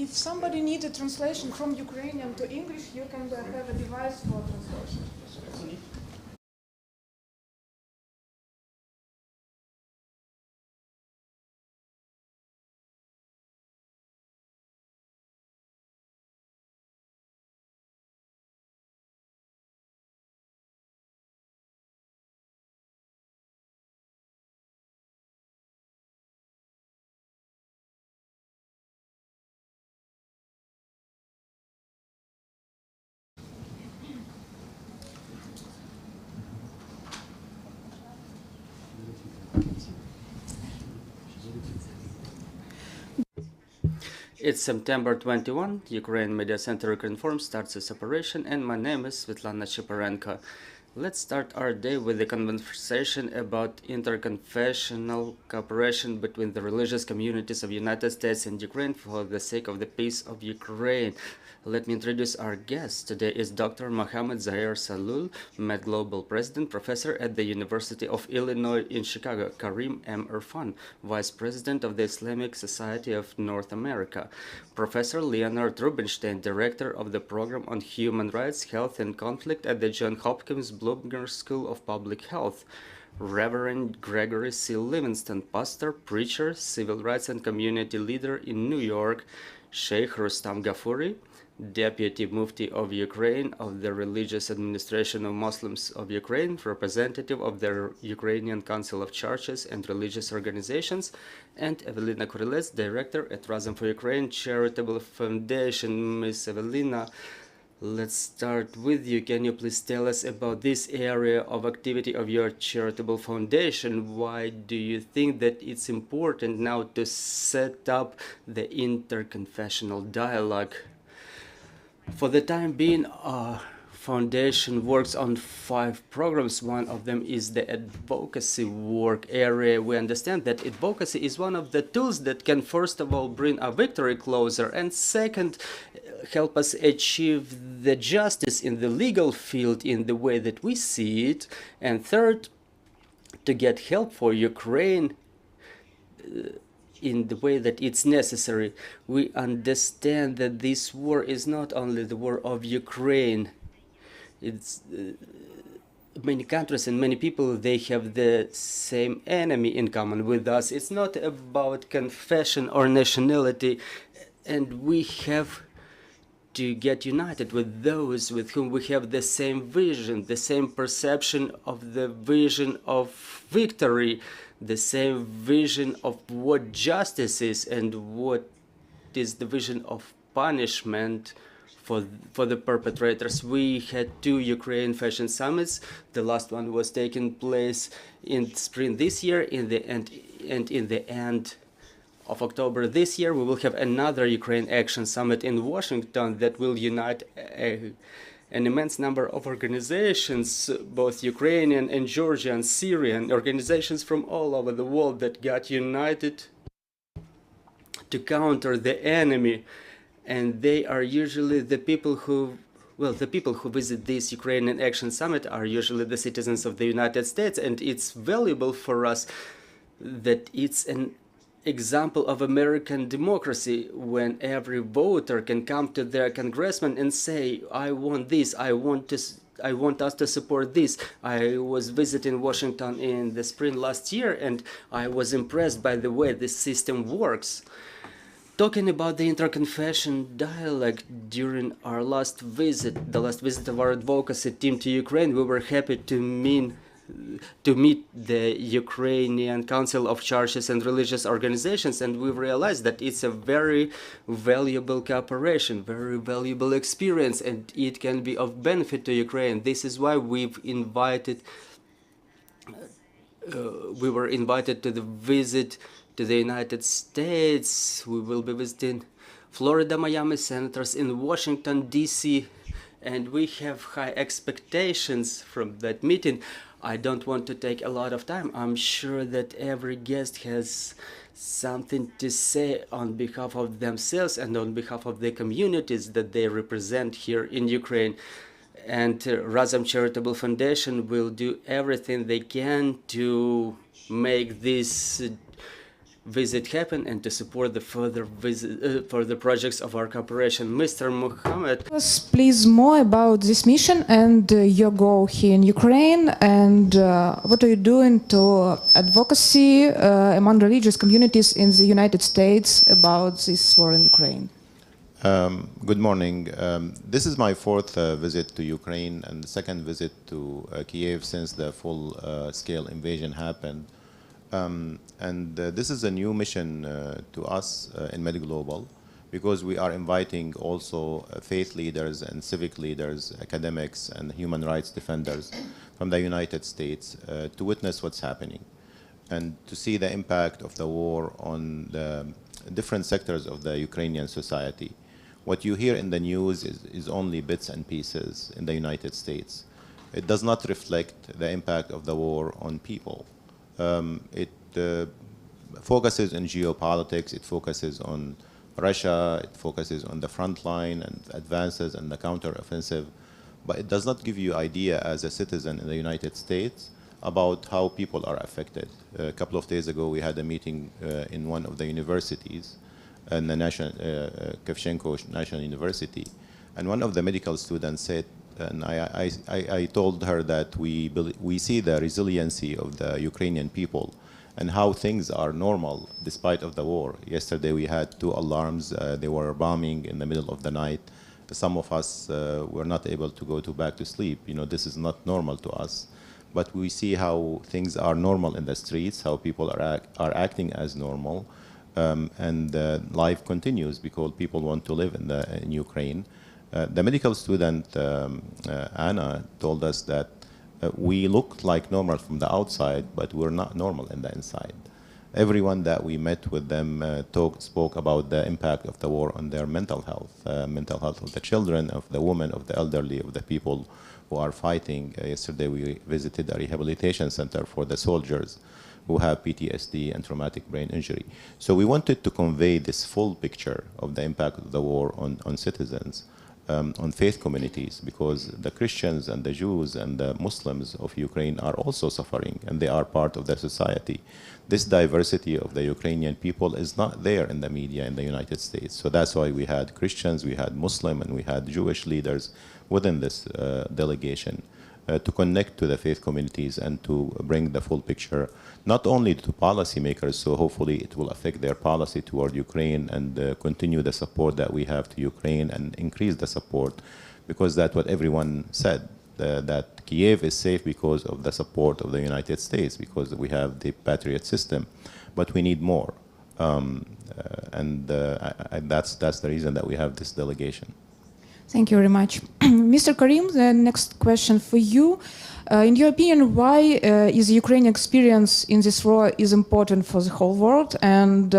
if somebody needs a translation from Ukrainian to English, you can have a device for translation. It's September 21, Ukraine Media Center Ukrinform starts its operation, and my name is Svetlana Cheparenko. Let's start our day with a conversation about interconfessional cooperation between the religious communities of the United States and Ukraine for the sake of the peace of Ukraine. Let me introduce our guest. Today is Dr. Mohammed Zaher Sahlul, MedGlobal President, Professor at the University of Illinois in Chicago, Karim M. Irfan, Vice President of the Islamic Society of North America, Professor Leonard Rubinstein, Director of the Program on Human Rights, Health and Conflict at the Johns Hopkins Bloomberg School of Public Health, Reverend Gregory C. Livingston, pastor, preacher, civil rights and community leader in New York, Sheikh Rustam Ghafuri, Deputy Mufti of Ukraine of the Religious Administration of Muslims of Ukraine, representative of the Ukrainian Council of Churches and Religious Organizations, and Evelina Kurilets, Director at Razum for Ukraine Charitable Foundation. Ms. Evelina, let's start with you. Can you please tell us about this area of activity of your charitable foundation? Why do you think that it's important now to set up the interconfessional dialogue? For the time being, our foundation works on 5 programs. One of them is the advocacy work area. We understand that advocacy is one of the tools that can, first of all, bring our victory closer, and second, help us achieve the justice in the legal field in the way that we see it, and third, to get help for Ukraine in the way that it's necessary. We understand that this war is not only the war of Ukraine. It's many countries and many people, they have the same enemy in common with us. It's not about confession or nationality, and we have to get united with those with whom we have the same vision, the same perception of the vision of victory, the same vision of what justice is and what is the vision of punishment for the perpetrators. We had 2 Ukraine fashion summits. The last one was taking place in spring this year, and in the end of October this year, we will have another Ukraine Action Summit in Washington that will unite an immense number of organizations, both Ukrainian and Georgian, Syrian, organizations from all over the world that got united to counter the enemy. And they are usually the people who, well, the people who visit this Ukrainian Action Summit are usually the citizens of the United States, and it's valuable for us that it's an example of American democracy when every voter can come to their congressman and say, I want this, I want us to support this. I was visiting Washington in the spring last year, and I was impressed by the way this system works. Talking about the interconfession dialogue, during our last visit, the last visit of our advocacy team to Ukraine, we were happy to meet the Ukrainian Council of Churches and Religious Organizations, and we realized that it's a very valuable cooperation, very valuable experience, and it can be of benefit to Ukraine. This is why we were invited to the visit to the United States. We will be visiting Florida, Miami, senators in Washington, D.C., and we have high expectations from that meeting. I don't want to take a lot of time. I'm sure that every guest has something to say on behalf of themselves and on behalf of the communities that they represent here in Ukraine. And Razum Charitable Foundation will do everything they can to make this visit happen and to support the further projects of our cooperation. Mr. Mohammed. Tell us please more about this mission and your goal here in Ukraine, and what are you doing to advocacy among religious communities in the United States about this war in Ukraine? Good morning. This is my fourth visit to Ukraine and the second visit to Kiev since the full-scale invasion happened. This is a new mission to us in MedGlobal, because we are inviting also faith leaders and civic leaders, academics and human rights defenders from the United States to witness what's happening and to see the impact of the war on the different sectors of the Ukrainian society. What you hear in the news is only bits and pieces in the United States. It does not reflect the impact of the war on people. It focuses on geopolitics, it focuses on Russia, it focuses on the front line and advances and the counteroffensive, but it does not give you idea as a citizen in the United States about how people are affected. A couple of days ago we had a meeting in one of the universities, in the Kevchenko National University, and one of the medical students said, and I told her that we see the resiliency of the Ukrainian people and how things are normal despite of the war. Yesterday we had 2 alarms. They were bombing in the middle of the night. Some of us were not able to go back to sleep. You know, this is not normal to us. But we see how things are normal in the streets, how people are acting as normal, and life continues because people want to live in Ukraine. The medical student, Anna, told us that we look like normal from the outside, but we're not normal in the inside. Everyone that we met with them spoke about the impact of the war on their mental health of the children, of the women, of the elderly, of the people who are fighting. Yesterday we visited a rehabilitation center for the soldiers who have PTSD and traumatic brain injury. So we wanted to convey this full picture of the impact of the war on citizens. On faith communities, because the Christians and the Jews and the Muslims of Ukraine are also suffering and they are part of the society. This diversity of the Ukrainian people is not there in the media in the United States. So that's why we had Christians, we had Muslim, and we had Jewish leaders within this delegation to connect to the faith communities and to bring the full picture, not only to policymakers, so hopefully it will affect their policy toward Ukraine and continue the support that we have to Ukraine and increase the support, because that's what everyone said, that Kiev is safe because of the support of the United States, because we have the Patriot system, but we need more. That's the reason that we have this delegation. Thank you very much. Mr. Karim, the next question for you. In your opinion, why is the Ukrainian experience in this war is important for the whole world, and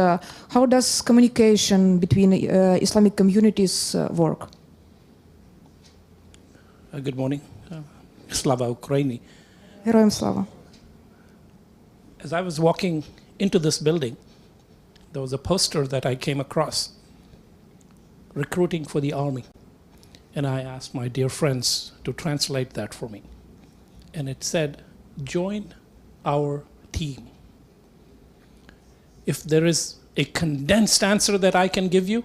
how does communication between Islamic communities work? Good morning. Slava Ukraini. Героям слава. As I was walking into this building, there was a poster that I came across, recruiting for the army. And I asked my dear friends to translate that for me. And it said, join our team. If there is a condensed answer that I can give you,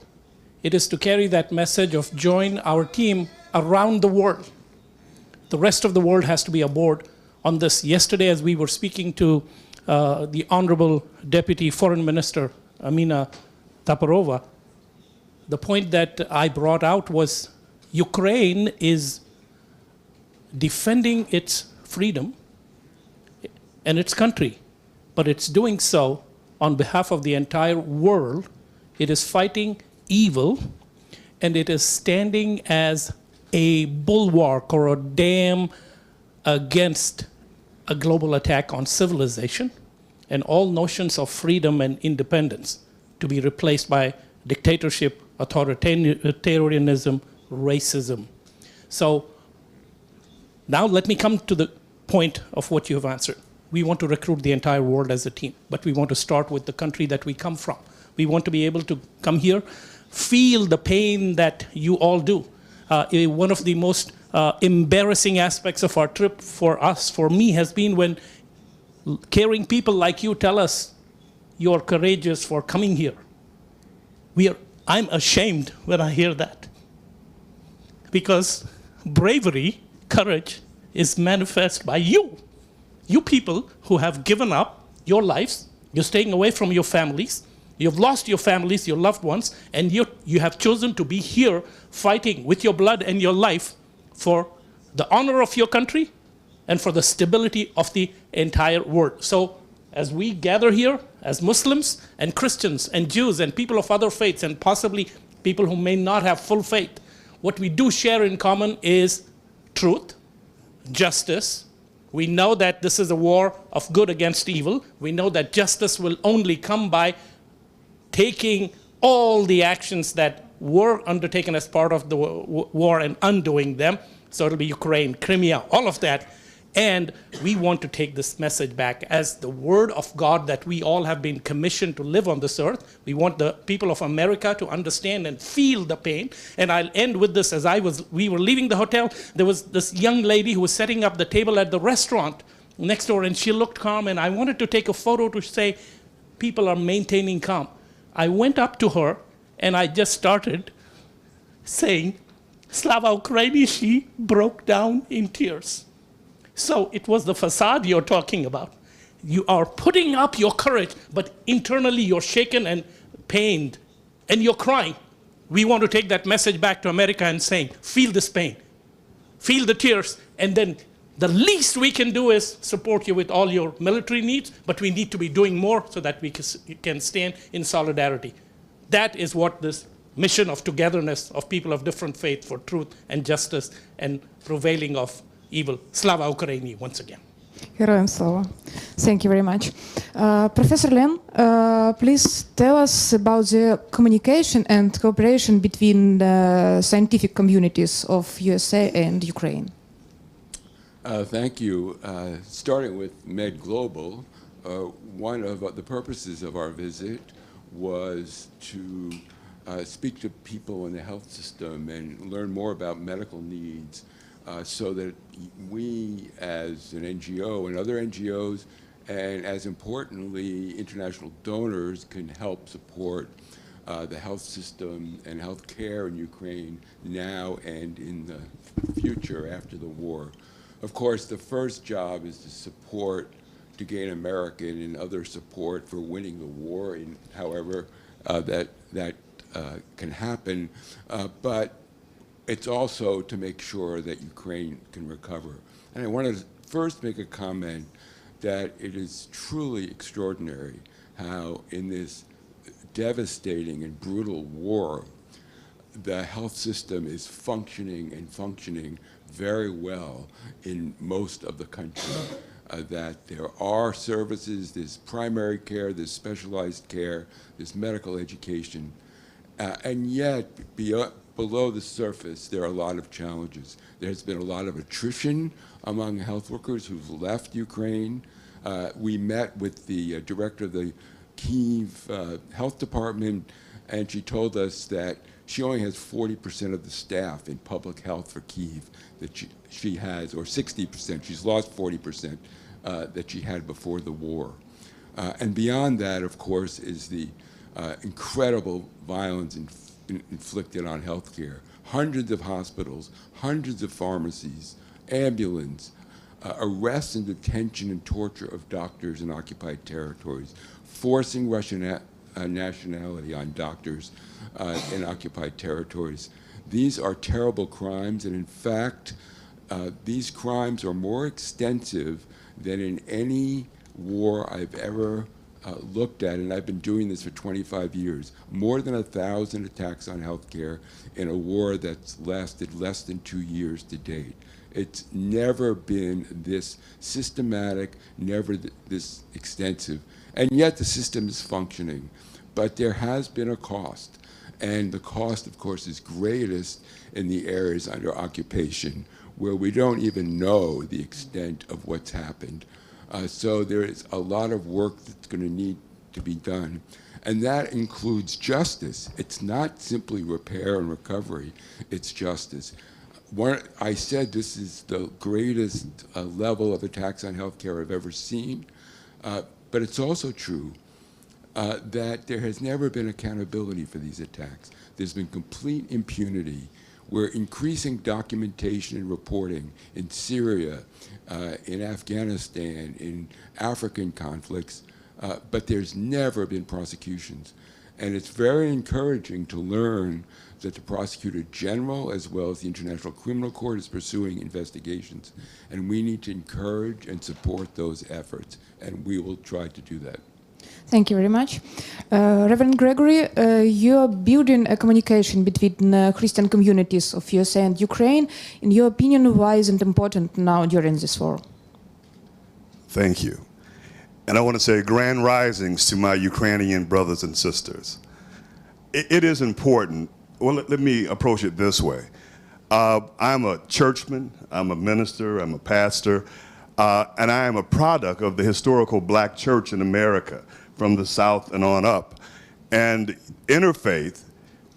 it is to carry that message of join our team around the world. The rest of the world has to be aboard on this. Yesterday, as we were speaking to the Honorable Deputy Foreign Minister, Amina Taparova, the point that I brought out was Ukraine is defending its freedom and its country, but it's doing so on behalf of the entire world. It is fighting evil, and it is standing as a bulwark or a dam against a global attack on civilization and all notions of freedom and independence to be replaced by dictatorship, authoritarianism, racism. So now let me come to the point of what you have answered. We want to recruit the entire world as a team, but we want to start with the country that we come from. We want to be able to come here, feel the pain that you all do. One of the most embarrassing aspects of our trip for us, for me, has been when caring people like you tell us, you are courageous for coming here. I'm ashamed when I hear that. Because bravery, courage, is manifest by you. You people who have given up your lives, you're staying away from your families, you've lost your families, your loved ones, and you have chosen to be here fighting with your blood and your life for the honor of your country and for the stability of the entire world. So as we gather here as Muslims and Christians and Jews and people of other faiths and possibly people who may not have full faith, what we do share in common is truth, justice. We know that this is a war of good against evil. We know that justice will only come by taking all the actions that were undertaken as part of the war and undoing them. So it'll be Ukraine, Crimea, all of that. And we want to take this message back as the word of God that we all have been commissioned to live on this earth. We want the people of America to understand and feel the pain. And I'll end with this. We were leaving the hotel, there was this young lady who was setting up the table at the restaurant next door, and she looked calm, and I wanted to take a photo to say, people are maintaining calm. I went up to her, and I just started saying, Slava Ukraini. She broke down in tears. So it was the facade you're talking about. You are putting up your courage, but internally you're shaken and pained, and you're crying. We want to take that message back to America and saying, feel this pain, feel the tears, and then the least we can do is support you with all your military needs, but we need to be doing more so that we can stand in solidarity. That is what this mission of togetherness of people of different faith for truth and justice and prevailing of evil. Slava Ukraini once again. Героям слава. Thank you very much. Professor Len, please tell us about the communication and cooperation between the scientific communities of USA and Ukraine. Thank you. Starting with MedGlobal, one of the purposes of our visit was to speak to people in the health system and learn more about medical needs so that we as an NGO and other NGOs, and as importantly, international donors, can help support the health system and health care in Ukraine now and in the future after the war. Of course, the first job is to support, to gain American and other support for winning the war, in however that can happen. But it's also to make sure that Ukraine can recover. And I want to first make a comment that it is truly extraordinary how in this devastating and brutal war, the health system is functioning and functioning very well in most of the country. That there are services, there's primary care, there's specialized care, there's medical education, and yet below the surface there are a lot of challenges. There's been a lot of attrition among health workers who've left Ukraine. We met with the director of the Kyiv Health Department, and she told us that she only has 40% of the staff in public health for Kyiv that she has, or 60%. She's lost 40% that she had before the war. And beyond that, of course, is the incredible violence inflicted on healthcare. Hundreds of hospitals, hundreds of pharmacies, ambulance, arrest and detention and torture of doctors in occupied territories, forcing Russian nationality on doctors in occupied territories. These are terrible crimes, and in fact, these crimes are more extensive than in any war I've ever looked at, and I've been doing this for 25 years. More than 1,000 attacks on healthcare in a war that's lasted less than 2 years to date. It's never been this systematic, never this extensive, and yet the system is functioning. But there has been a cost, and the cost, of course, is greatest in the areas under occupation, where we don't even know the extent of what's happened. So there is a lot of work that's going to need to be done. And that includes justice. It's not simply repair and recovery, it's justice. I said this is the greatest level of attacks on healthcare I've ever seen, but it's also true that there has never been accountability for these attacks. There's been complete impunity. We're increasing documentation and reporting in Syria, in Afghanistan, in African conflicts, but there's never been prosecutions. And it's very encouraging to learn that the Prosecutor General, as well as the International Criminal Court, is pursuing investigations. And we need to encourage and support those efforts, and we will try to do that. Thank you very much. Reverend Gregory, you're building a communication between Christian communities of USA and Ukraine. In your opinion, why is it important now during this war? Thank you. And I want to say grand risings to my Ukrainian brothers and sisters. It is important. Well, let me approach it this way. I'm a churchman, I'm a minister, I'm a pastor, and I am a product of the historical black church in America, from the South and on up. And Interfaith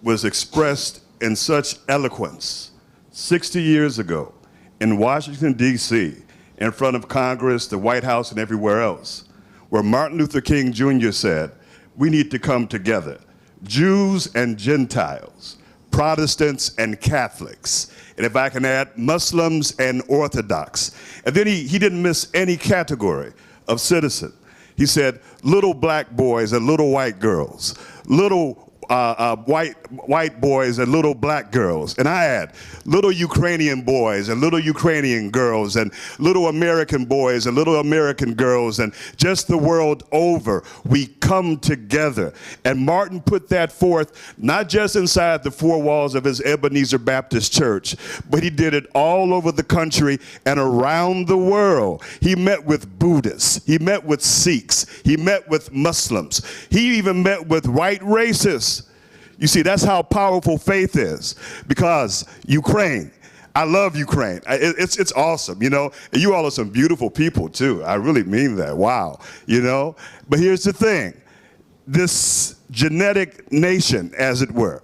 was expressed in such eloquence 60 years ago in Washington, D.C., in front of Congress, the White House, and everywhere else, where Martin Luther King Jr. said, we need to come together, Jews and Gentiles, Protestants and Catholics, and if I can add, Muslims and Orthodox. And then he didn't miss any category of citizen. He said, little black boys and little white girls, little white boys and little black girls. And I add, little Ukrainian boys and little Ukrainian girls, and little American boys and little American girls, and just the world over, we come together. And Martin put that forth, not just inside the four walls of his Ebenezer Baptist Church, but he did it all over the country and around the world. He met with Buddhists, he met with Sikhs, he met with Muslims, he even met with white racists. You see, that's how powerful faith is, because Ukraine, I love Ukraine. It's awesome, you know. And you all are some beautiful people too. I really mean that. Wow, you know. But here's the thing. This genetic nation, as it were,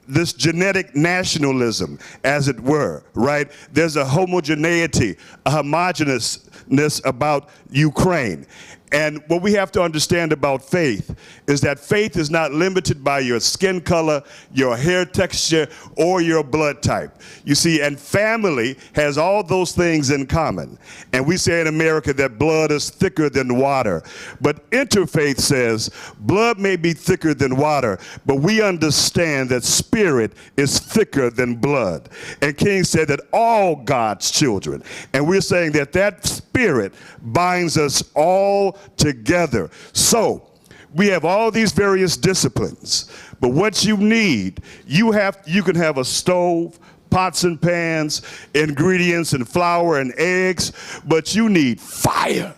this genetic nationalism, as it were, right? There's a homogeneity, a homogeneousness about Ukraine. And what we have to understand about faith is that faith is not limited by your skin color, your hair texture, or your blood type. You see, and family has all those things in common. And we say in America that blood is thicker than water. But Interfaith says blood may be thicker than water, but we understand that spirit is thicker than blood. And King said that all God's children, and we're saying that that spirit binds us all together. So we have all these various disciplines, but what you need, you can have a stove, pots and pans, ingredients and flour and eggs, but you need fire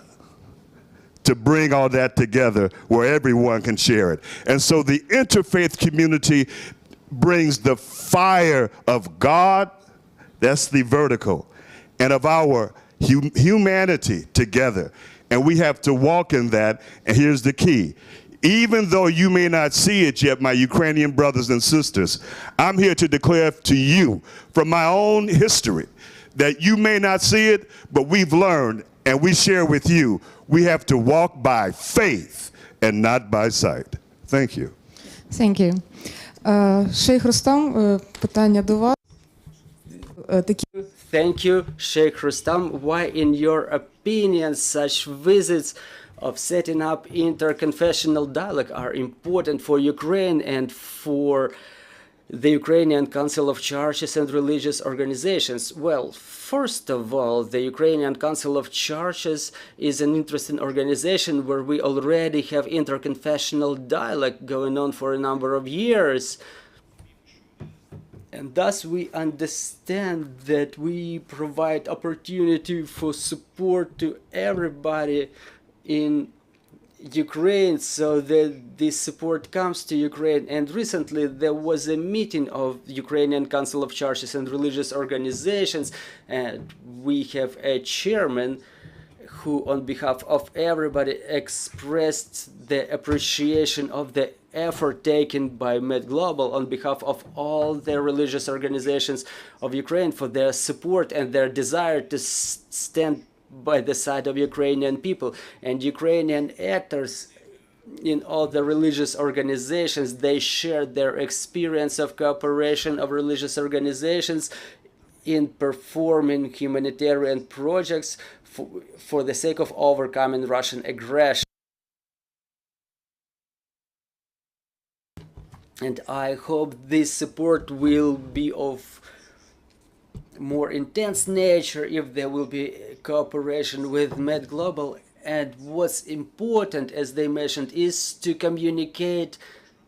to bring all that together where everyone can share it. And so the interfaith community brings the fire of God, that's the vertical, and of our humanity together. And we have to walk in that. And here's the key. Even though you may not see it yet, my Ukrainian brothers and sisters, I'm here to declare to you from my own history that you may not see it, but we've learned and we share with you, we have to walk by faith and not by sight. Thank you. Thank you. Sheikh Rustam, питання до вас. Thank you, Sheikh Rustam. Why, in your opinion, such visits of setting up interconfessional dialogue are important for Ukraine and for the Ukrainian Council of Churches and Religious Organizations? Well, first of all, the Ukrainian Council of Churches is an interesting organization where we already have interconfessional dialogue going on for a number of years. And thus we understand that we provide opportunity for support to everybody in Ukraine so that this support comes to Ukraine. And recently there was a meeting of Ukrainian Council of Churches and Religious Organizations, and we have a chairman who on behalf of everybody expressed the appreciation of the effort taken by MedGlobal on behalf of all the religious organizations of Ukraine for their support and their desire to stand by the side of Ukrainian people. And Ukrainian actors in all the religious organizations. They shared their experience of cooperation of religious organizations in performing humanitarian projects for the sake of overcoming Russian aggression. And I hope this support will be of more intense nature if there will be cooperation with MedGlobal. And what's important, as they mentioned, is to communicate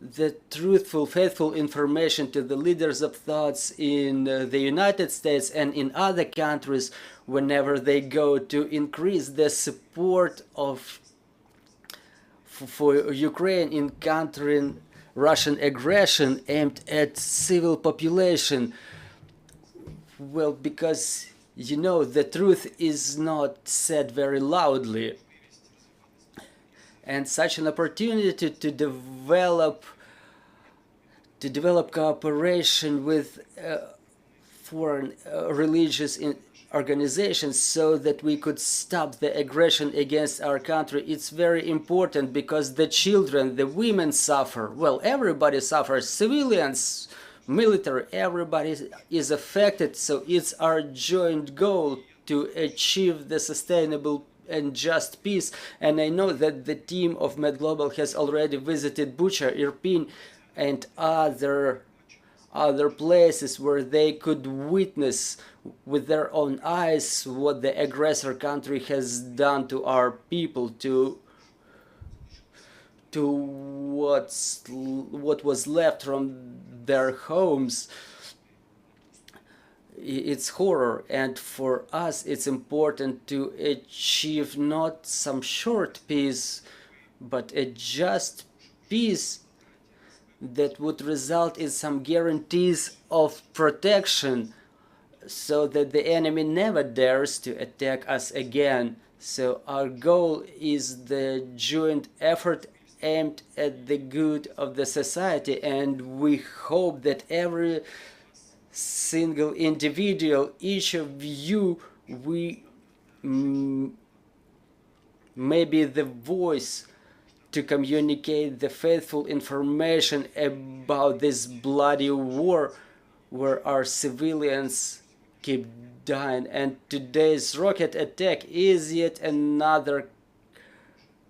the truthful, faithful information to the leaders of thoughts in the United States and in other countries whenever they go, to increase the support for Ukraine in countering Russian aggression aimed at civil population. Well, because, you know, the truth is not said very loudly. And such an opportunity to develop cooperation with foreign religious organizations so that we could stop the aggression against our country, it's very important, because the children, the women suffer. Well, everybody suffers, civilians, military, everybody is affected. So it's our joint goal to achieve the sustainable and just peace. And I know that the team of MedGlobal has already visited Bucha, Irpin, and other places where they could witness with their own eyes what the aggressor country has done to our people, to what was left from their homes. It's horror, and for us it's important to achieve not some short peace, but a just peace that would result in some guarantees of protection, so that the enemy never dares to attack us again. So our goal is the joint effort aimed at the good of the society, and we hope that every single individual, each of you, we may be the voice to communicate the faithful information about this bloody war where our civilians keep dying. And today's rocket attack is yet another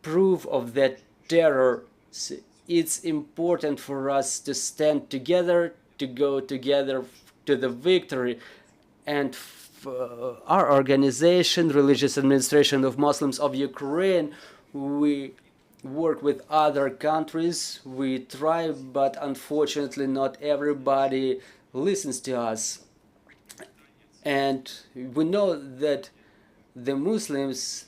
proof of that terror. So it's important for us to stand together, to go together to the victory. And our organization, Religious Administration of Muslims of Ukraine, we work with other countries. We try, but unfortunately not everybody listens to us. And we know that the Muslims,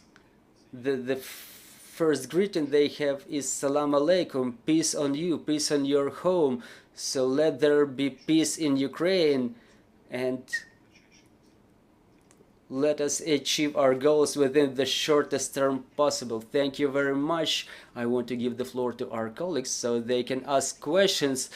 the first greeting they have is Salam Alaikum, peace on you, peace on your home. So let there be peace in Ukraine, and let us achieve our goals within the shortest term possible. Thank you very much. I want to give the floor to our colleagues so they can ask questions.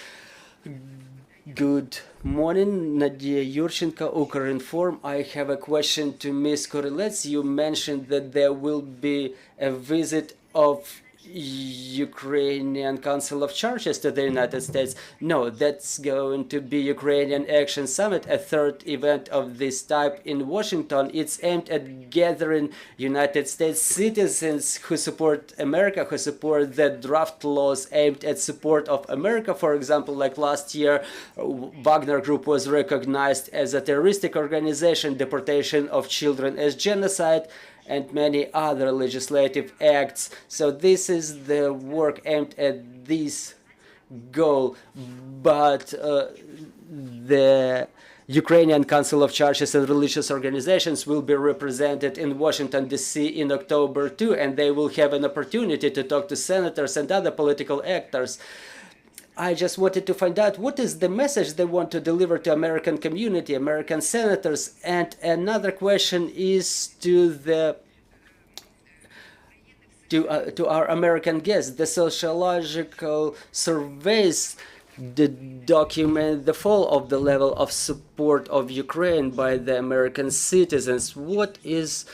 Good morning, Nadia Yurchenko, Ukrinform. I have a question to Ms. Kurilets. You mentioned that there will be a visit of Ukrainian Council of Churches to the United States. No, that's going to be Ukrainian Action Summit, a third event of this type in Washington. It's aimed at gathering United States citizens who support America, who support the draft laws aimed at support of America. For example, like last year, Wagner Group was recognized as a terroristic organization, deportation of children as genocide, and many other legislative acts. So this is the work aimed at this goal. But the Ukrainian Council of Churches and Religious Organizations will be represented in Washington, D.C. in October too, and they will have an opportunity to talk to senators and other political actors. I just wanted to find out what is the message they want to deliver to American community, American senators. And another question is to our American guests. The sociological surveys document the fall of the level of support of Ukraine by the American citizens. What is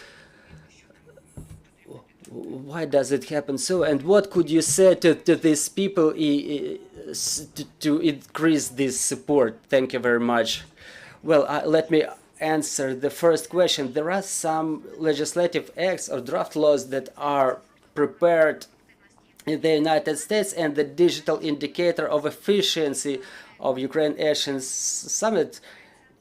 Why does it happen so? And what could you say to these people to increase this support? Thank you very much. Well, let me answer the first question. There are some legislative acts or draft laws that are prepared in the United States, and the digital indicator of efficiency of Ukraine Actions Summit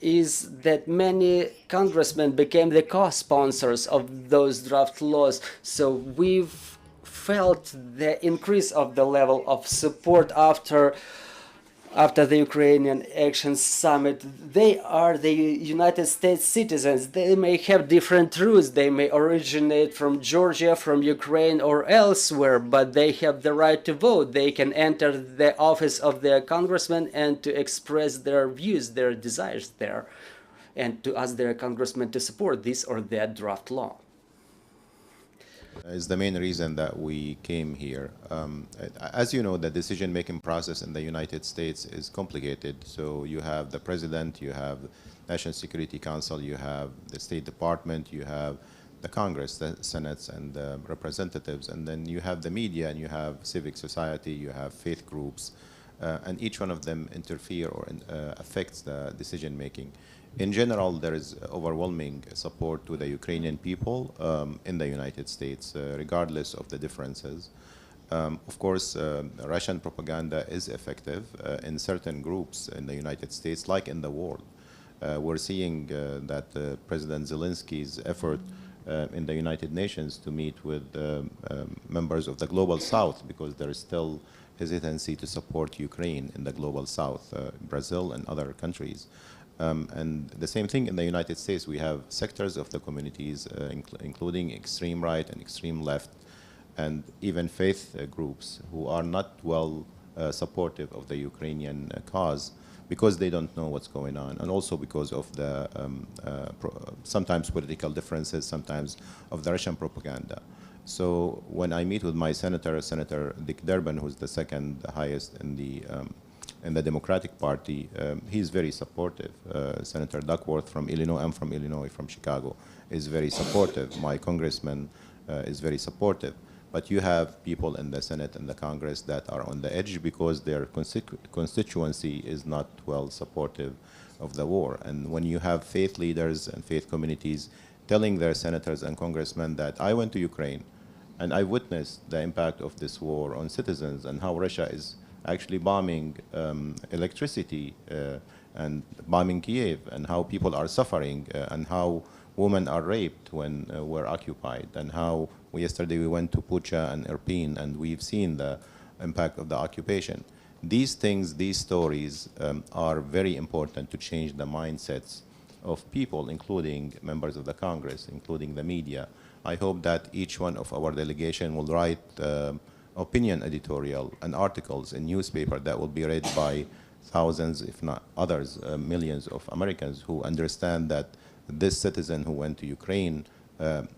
is that many congressmen became the co-sponsors of those draft laws. So we've felt the increase of the level of support after the Ukrainian Action Summit. They are the United States citizens. They may have different roots. They may originate from Georgia, from Ukraine, or elsewhere, but they have the right to vote. They can enter the office of their congressman and to express their views, their desires there, and to ask their congressman to support this or that draft law. Is the main reason that we came here. As you know, the decision-making process in the United States is complicated. So you have the president, you have National Security Council, you have the State Department, you have the Congress, the Senates, and the representatives, and then you have the media, and you have civic society, you have faith groups, and each one of them interfere or affects the decision-making. In general, there is overwhelming support to the Ukrainian people in the United States, regardless of the differences. Of course, Russian propaganda is effective in certain groups in the United States, like in the world. We're seeing that President Zelensky's effort in the United Nations to meet with members of the Global South, because there is still hesitancy to support Ukraine in the Global South, Brazil and other countries. And the same thing in the United States. We have sectors of the communities, including extreme right and extreme left, and even faith groups who are not well supportive of the Ukrainian cause, because they don't know what's going on, and also because of the sometimes political differences, sometimes of the Russian propaganda. So when I meet with my Senator Dick Durbin, who's the second highest in the Democratic Party, he's very supportive. Senator Duckworth from Illinois, I'm from Illinois, from Chicago, is very supportive. My congressman is very supportive. But you have people in the Senate and the Congress that are on the edge because their constituency is not well supportive of the war. And when you have faith leaders and faith communities telling their senators and congressmen that I went to Ukraine and I witnessed the impact of this war on citizens and how Russia is actually bombing electricity and bombing Kiev, and how people are suffering, and how women are raped when we're occupied, and how yesterday we went to Bucha and Irfan, and we've seen the impact of the occupation. These things, these stories are very important to change the mindsets of people, including members of the Congress, including the media. I hope that each one of our delegation will write opinion editorial and articles in newspaper that will be read by thousands, if not others, millions of Americans who understand that this citizen who went to Ukraine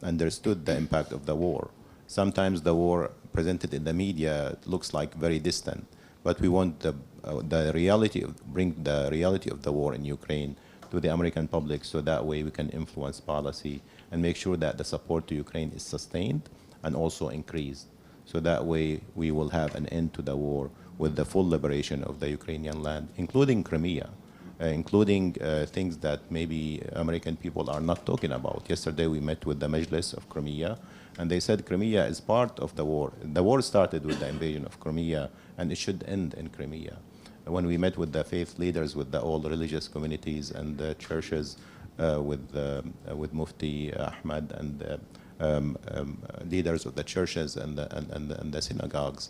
understood the impact of the war. Sometimes the war presented in the media looks like very distant, but we want the reality bring the reality of the war in Ukraine to the American public, so that way we can influence policy and make sure that the support to Ukraine is sustained and also increased. So that way we will have an end to the war with the full liberation of the Ukrainian land, including Crimea, including things that maybe American people are not talking about. Yesterday we met with the Majlis of Crimea, and they said Crimea is part of the war. The war started with the invasion of Crimea, and it should end in Crimea. When we met with the faith leaders, with the all religious communities and the churches, with Mufti Ahmed and leaders of the churches and the synagogues,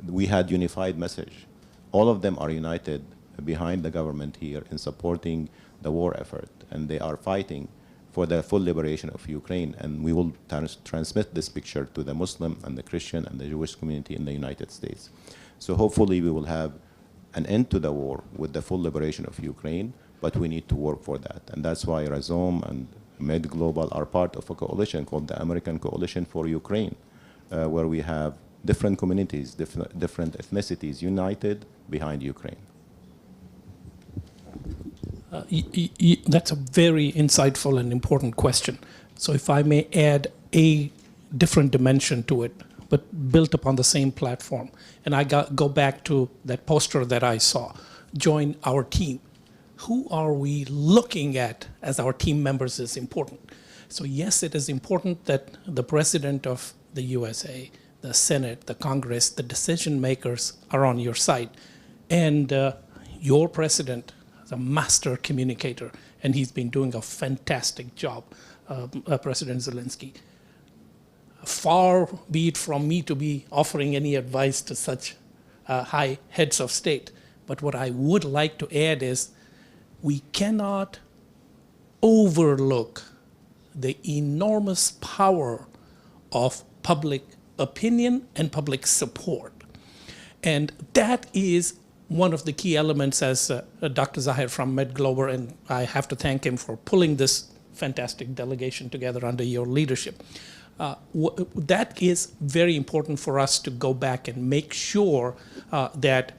we had unified message. All of them are united behind the government here in supporting the war effort, and they are fighting for the full liberation of Ukraine. And we will transmit this picture to the Muslim and the Christian and the Jewish community in the United States. So hopefully we will have an end to the war with the full liberation of Ukraine, but we need to work for that. And that's why Razom and MedGlobal are part of a coalition called the American Coalition for Ukraine, where we have different communities, different ethnicities united behind Ukraine. That's a very insightful and important question. So if I may add a different dimension to it, but built upon the same platform. And I go back to that poster that I saw, join our team. Who are we looking at as our team members is important. So yes, it is important that the President of the USA, the Senate, the Congress, the decision makers are on your side. And your president is a master communicator, and he's been doing a fantastic job, President Zelensky. Far be it from me to be offering any advice to such high heads of state. But what I would like to add is we cannot overlook the enormous power of public opinion and public support. And that is one of the key elements, as Dr. Zaher from MedGlobal, and I have to thank him for pulling this fantastic delegation together under your leadership. That is very important for us to go back and make sure that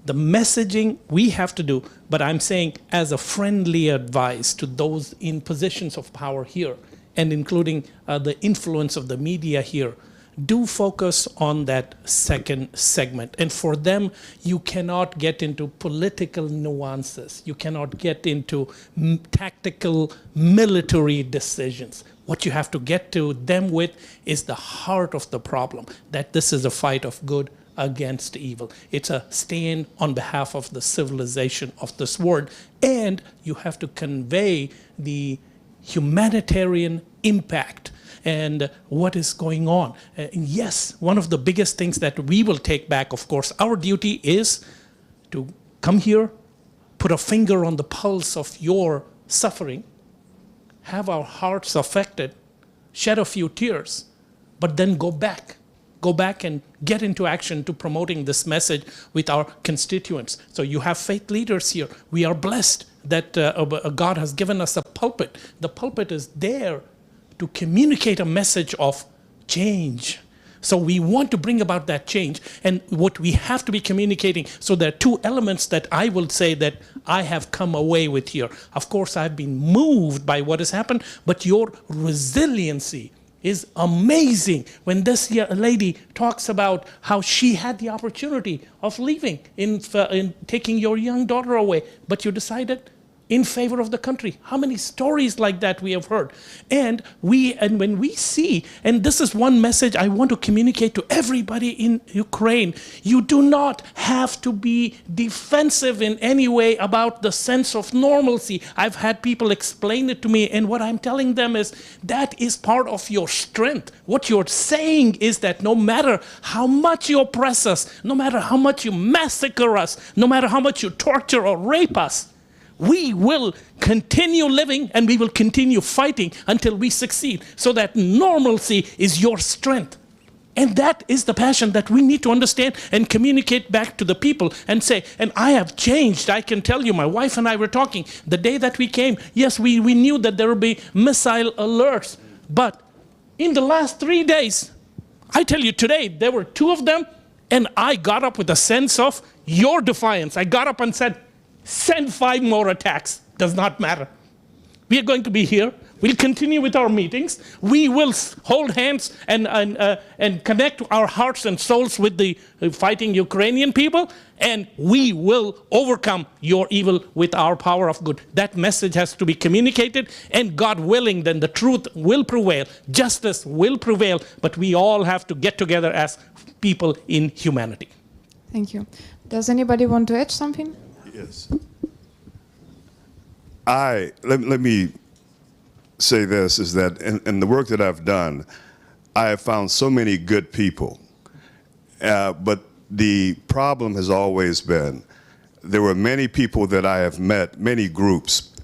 the messaging we have to do, but I'm saying as a friendly advice to those in positions of power here, and including the influence of the media here, do focus on that second segment. And for them, you cannot get into political nuances. You cannot get into tactical military decisions. What you have to get to them with is the heart of the problem, that this is a fight of good against evil. It's a stand on behalf of the civilization of this world. And you have to convey the humanitarian impact and what is going on. Yes, one of the biggest things that we will take back, of course, our duty is to come here, put a finger on the pulse of your suffering, have our hearts affected, shed a few tears, but then go back and get into action to promoting this message with our constituents. So you have faith leaders here. We are blessed that God has given us a pulpit. The pulpit is there to communicate a message of change. So we want to bring about that change. And what we have to be communicating, so there are two elements that I will say that I have come away with here. Of course, I've been moved by what has happened, but your resiliency is amazing. When this lady talks about how she had the opportunity of leaving in taking your young daughter away, but you decided in favor of the country. How many stories like that we have heard? And when we see, and this is one message I want to communicate to everybody in Ukraine, you do not have to be defensive in any way about the sense of normalcy. I've had people explain it to me, and what I'm telling them is that is part of your strength. What you're saying is that no matter how much you oppress us, no matter how much you massacre us, no matter how much you torture or rape us, we will continue living and we will continue fighting until we succeed. So that normalcy is your strength. And that is the passion that we need to understand and communicate back to the people and say, and I have changed. I can tell you, my wife and I were talking the day that we came. Yes, we knew that there would be missile alerts. But in the last 3 days, I tell you today, there were 2 of them. And I got up with a sense of your defiance. I got up and said, send 5 more attacks. Does not matter. We are going to be here. We'll continue with our meetings. We will hold hands and connect our hearts and souls with the fighting Ukrainian people, and we will overcome your evil with our power of good. That message has to be communicated, and God willing, then the truth will prevail. Justice will prevail, but we all have to get together as people in humanity. Thank you. Does anybody want to add something? Yes. Let me say this, is that in the work that I've done, I have found so many good people. But the problem has always been, there were many people that I have met, many groups,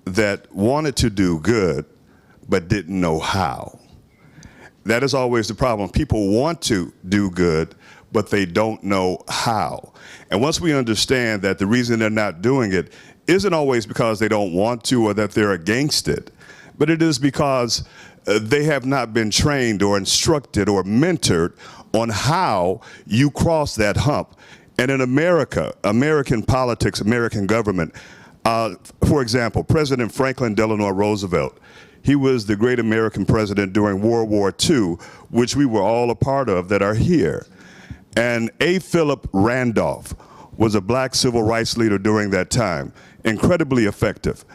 that wanted to do good, but didn't know how. That is always the problem. People want to do good, but they don't know how. And once we understand that the reason they're not doing it isn't always because they don't want to or that they're against it, but it is because they have not been trained or instructed or mentored on how you cross that hump. And in America, American politics, American government, for example, President Franklin Delano Roosevelt, He was the great American president during World War II, which we were all a part of that are here. And A. Philip Randolph was a black civil rights leader during that time, incredibly effective.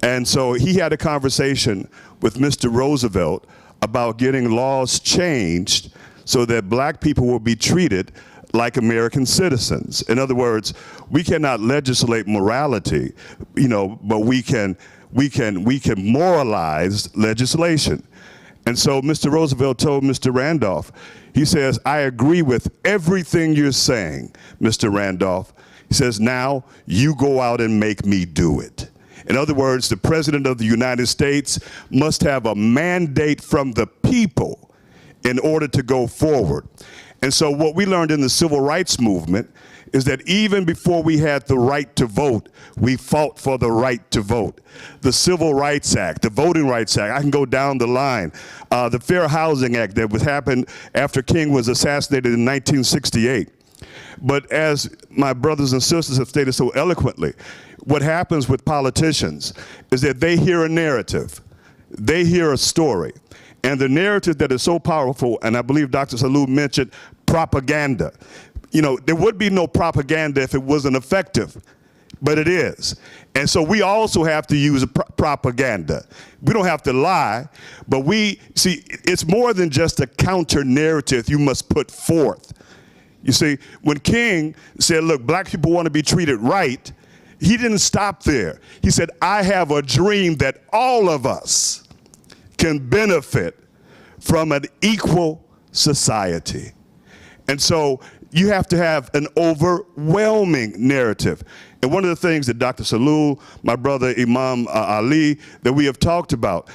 And so he had a conversation with Mr. Roosevelt about getting laws changed so that black people will be treated like American citizens. In other words, we cannot legislate morality, but we can moralize legislation. And so Mr. Roosevelt told Mr. Randolph, he says, I agree with everything you're saying, Mr. Randolph. He says, now you go out and make me do it. In other words, the President of the United States must have a mandate from the people in order to go forward. And so what we learned in the civil rights movement is that even before we had the right to vote, we fought for the right to vote. The Civil Rights Act, the Voting Rights Act, I can go down the line. The Fair Housing Act that happened after King was assassinated in 1968. But as my brothers and sisters have stated so eloquently, what happens with politicians is that they hear a narrative, they hear a story, and the narrative that is so powerful, and I believe Dr. Sahlul mentioned propaganda. There would be no propaganda if it wasn't effective, but it is. And so we also have to use propaganda. We don't have to lie, but it's more than just a counter narrative you must put forth. You see, when King said, look, black people want to be treated right, he didn't stop there. He said, I have a dream that all of us can benefit from an equal society. And so you have to have an overwhelming narrative. And one of the things that Dr. Sahlul, my brother Imam Ali, that we have talked about,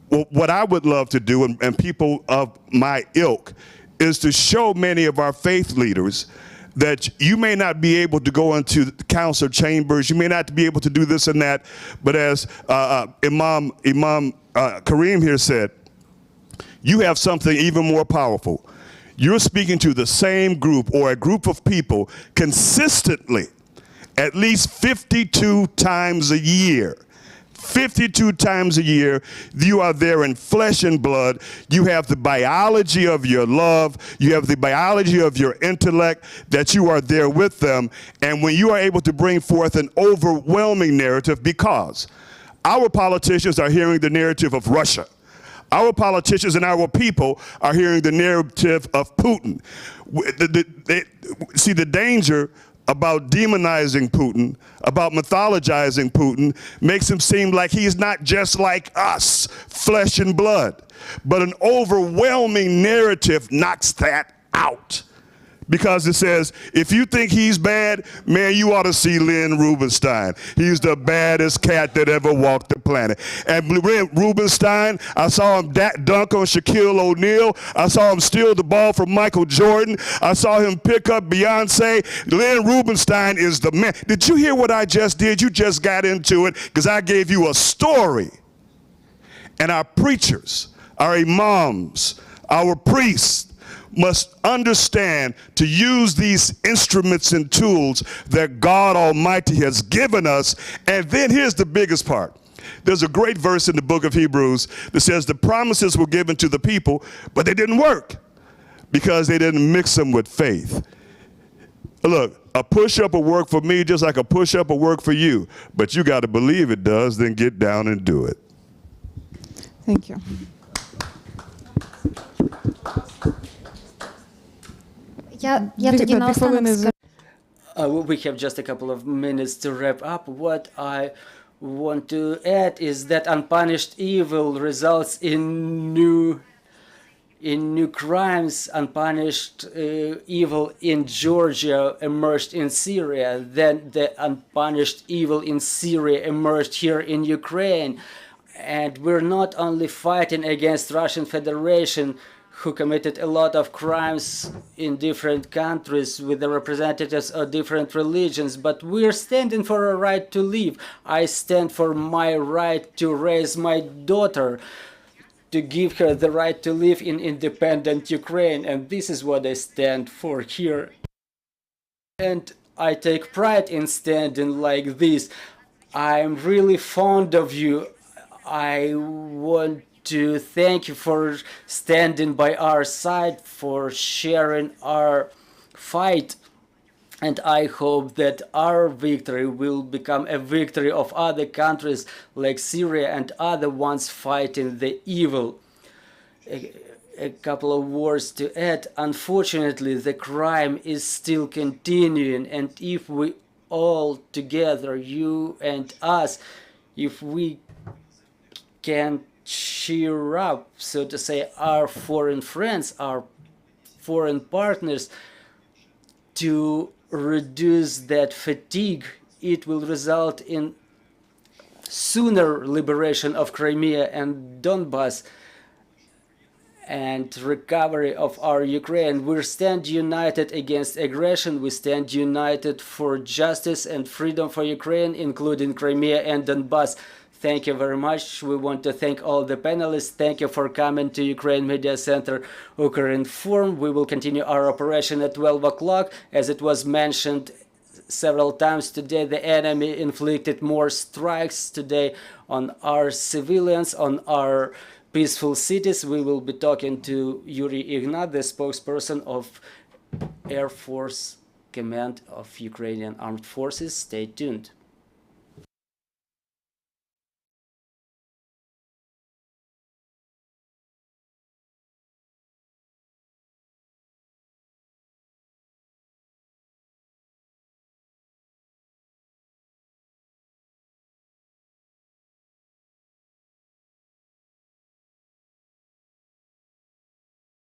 what I would love to do, and people of my ilk, is to show many of our faith leaders that you may not be able to go into the council chambers, you may not be able to do this and that, but as Imam Karim here said, you have something even more powerful. You're speaking to the same group or a group of people consistently at least 52 times a year. 52 times a year, you are there in flesh and blood. You have the biology of your love. You have the biology of your intellect, that you are there with them. And when you are able to bring forth an overwhelming narrative, because our politicians are hearing the narrative of Russia. Our politicians and our people are hearing the narrative of Putin. See, the danger about demonizing Putin, about mythologizing Putin, makes him seem like he's not just like us, flesh and blood. But an overwhelming narrative knocks that out. Because it says, if you think he's bad, man, you ought to see Lynn Rubinstein. He's the baddest cat that ever walked the planet. And Rubinstein, I saw him dunk on Shaquille O'Neal. I saw him steal the ball from Michael Jordan. I saw him pick up Beyonce. Lynn Rubinstein is the man. Did you hear what I just did? You just got into it because I gave you a story. And our preachers, our imams, our priests, must understand to use these instruments and tools that God Almighty has given us. And then here's the biggest part. There's a great verse in the book of Hebrews that says the promises were given to the people, but they didn't work because they didn't mix them with faith. Look, a push-up will work for me just like a push-up will work for you, but you got to believe it does, then get down and do it. Thank you. Я тоді наостанок скажу. We have just a couple of minutes to wrap up. What I want to add is that unpunished evil results in new crimes. Unpunished evil in Georgia emerged in Syria. Then the unpunished evil in Syria emerged here in Ukraine. And we're not only fighting against Russian Federation, who committed a lot of crimes in different countries with the representatives of different religions, but we're standing for a right to live. I stand for my right to raise my daughter, to give her the right to live in independent Ukraine, and this is what I stand for here. And I take pride in standing like this. I'm really fond of you. I want to thank you for standing by our side, for sharing our fight. And I hope that our victory will become a victory of other countries like Syria and other ones fighting the evil. A couple of words to add. Unfortunately, the crime is still continuing, and if we all together, you and us, if we can cheer up, so to say, our foreign friends, our foreign partners, to reduce that fatigue, it will result in sooner liberation of Crimea and Donbass and recovery of our Ukraine. We stand united against aggression. We stand united for justice and freedom for Ukraine, including Crimea and Donbass. Thank you very much. We want to thank all the panelists. Thank you for coming to Ukraine Media Center Ukrinform. We will continue our operation at 12 o'clock. As it was mentioned several times today, the enemy inflicted more strikes today on our civilians, on our peaceful cities. We will be talking to Yuri Ignat, the spokesperson of Air Force Command of Ukrainian Armed Forces. Stay tuned.